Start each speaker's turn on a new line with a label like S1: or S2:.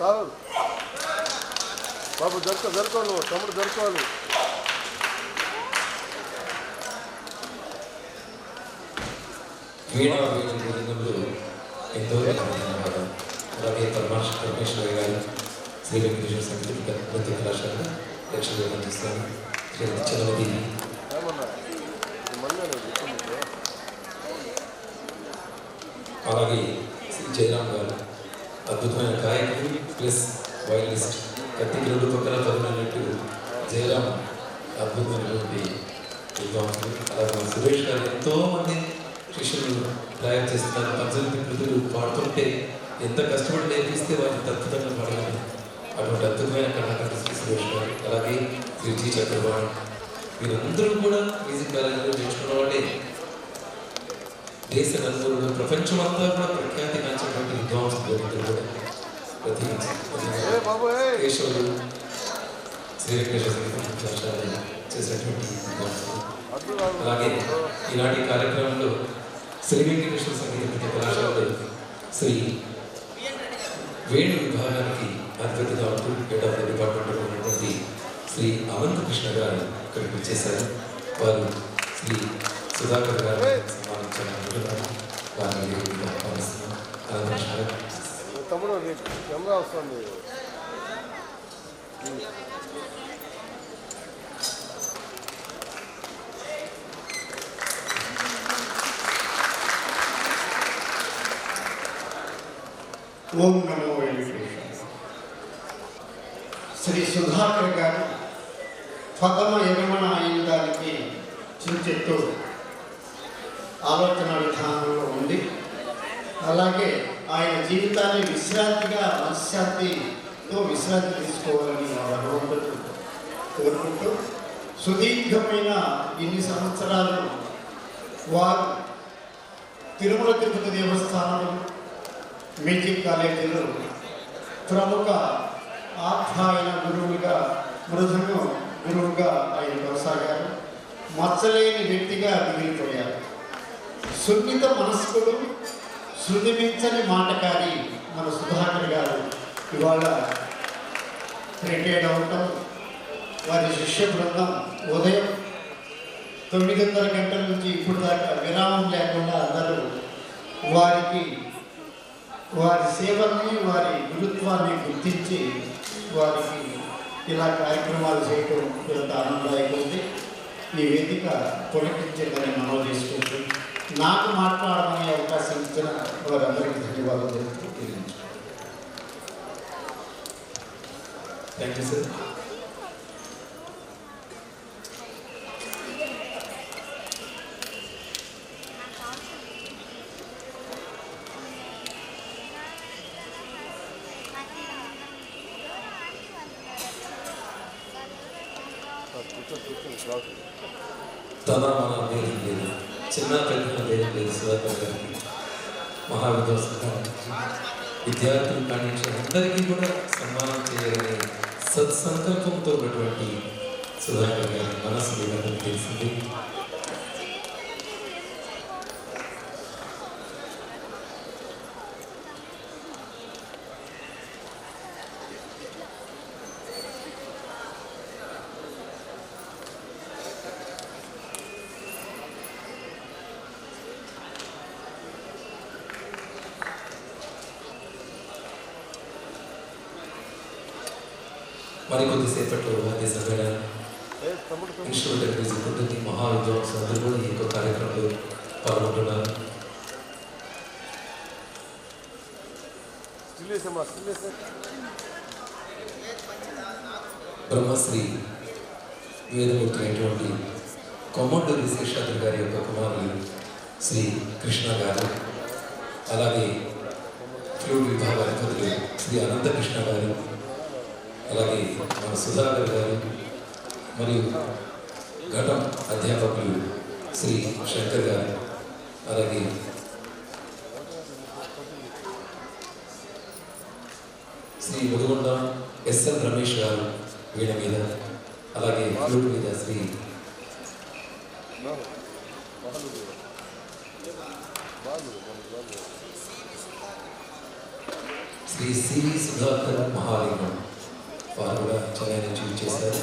S1: చాలు బాబు, జరుకోవాలి నువ్వు, తమ్ముడు జరుకోవాలి.
S2: వీణా వేదికలో ఎంతో అలాగే పరమేశ్వర గారు శ్రీ వెంకటేశ్వర సంగీత నృత్య కళాశాల లక్ష్యంగా పనిచేస్తాను. శ్రీ చంద్రదేవి అలాగే శ్రీ జయరామ్ గారు అద్భుతమైన గాయకుడు ప్లస్ వయలినిస్ట్. కత్తికి రెండు పక్కన చదివినట్టు జయరామ్ అద్భుతమైనటువంటి విద్వాంసులు. అలాగే సురేష్ గారు ఎంతోమంది శిష్యులు ప్రయాణం చేస్తున్నారు. పంచమికి కృతులు పాడుతుంటే ఎంత కష్టపడి నేర్పిస్తే వారిని అద్భుతంగా పాడగలరు. అటువంటి అద్భుతమైన కళాకారుడు శ్రీ సురేష్ గారు. అలాగే శ్రీ జీ చక్రవాణి, వీరందరూ కూడా మ్యూజిక్ కాలేజీలో నేర్చుకున్న వాళ్ళే. దేశ నలుగురు ప్రపంచమంతా కూడా ప్రఖ్యాతి కాంచినటువంటి విద్వాంసులు కూడా ప్రత్యేకించి కేశవులు శ్రీ వెంకటేశ్వర సంగీత కళాశాల చేసినటువంటి విద్వాంసులు. అలాగే ఈనాటి కార్యక్రమంలో శ్రీ వెంకటేశ్వర సంగీత నృత్య కళాశాలలో శ్రీ వేణు విభాగానికి అధిపతిగా ఉంటూ హెడ్ ఆఫ్ ద డిపార్ట్మెంట్లో ఉన్నటువంటి శ్రీ అవంత్ కృష్ణ గారు ఇక్కడికి వచ్చేసారు. వారు శ్రీ సుధాకర్ గారు సన్మానించాలనుకుంటున్నారు. వారిని ఆహ్వానిస్తున్నాం.
S1: తమ్ముడు కెమెరా వస్తుంది.
S3: ఓం నమో వెంకటేశ్వర. శ్రీ సుధాకర్ గారు ప్రథమ యజమాన అయిన దానికి చించెత్తు ఆలోచన విధానంలో ఉంది. అలాగే ఆయన జీవితాన్ని విశ్రాంతిగా మనశ్శాంతితో విశ్రాంతి తీసుకోవాలని భగవంతుడు కోరుకుంటూ సుదీర్ఘమైన ఇన్ని సంవత్సరాలు వారు తిరుమల తిరుపతి దేవస్థానం మ్యూజిక్ కాలేజీలో ప్రముఖ ఆఖ్యాయన గురువుగా, మృదంగం గురువుగా ఆయన కొనసాగారు. మచ్చలేని వ్యక్తిగా మిగిలిపోయారు. సున్నిత మనస్కుడు, శృతిమించని మాటకారి మన సుధాకర్ గారు ఇవాళ రిటైర్డ్ అవటం, వారి శిష్య బృందం ఉదయం 9:30 గంటల నుంచి ఇప్పుడు దాకా విరామం లేకుండా అందరూ వారి సేవల్ని, వారి గురుత్వాన్ని గుర్తించి వారికి ఇలా కార్యక్రమాలు చేయటం ఎంత ఆనందదాయకమైంది. ఈ వేదిక పొలిటించిందని మనం చేసుకుంటూ నాకు మాట్లాడమనే అవకాశం ఇచ్చిన వారందరికీ ధన్యవాదాలు తెలుపుతూ
S2: థ్యాంక్ యూ సార్. తన మన భేదం లేదు, చిన్న పెద్ద భేదం లేదు. సుధాకర్ గారికి మహావిద్వాంసులు విద్యార్థులు కానించి అందరికీ కూడా సన్మానం చేయాలనే సత్సంకల్పంతో ఉన్నటువంటి సుధాకర్ గారి మనసు లేదని తెలిసింది. మరికొద్దిసేపట్లో అదే సమయంలో ఇన్స్ట్రుమెంటల్ మ్యూజిక్ ఉంటుంది. మహావిద్వాంసులు అందరూ కూడా ఈ యొక్క కార్యక్రమంలో పాల్గొంటున్నారు. బ్రహ్మశ్రీ వేదమూర్తి అయినటువంటి కొమ్మూరి శేషాద్రి గారి యొక్క కుమారులు శ్రీ కృష్ణ గారు, అలాగే ఫ్లూట్ విభాగాధిపతులు శ్రీ అనంతకృష్ణ గారు, అలాగే మన సుధాకర్ గారు మరియు ఘటం అధ్యాపకులు శ్రీ శంకర్ గారు, అలాగే శ్రీ ముదుగొండ ఎస్ఎల్ రమేష్ గారు వీణ మీద, అలాగే ఫ్లూట్ మీద శ్రీ శ్రీ సివి సుధాకర్ మహాలింగం వారు కూడా చాలా అచీవ్ చేశారు.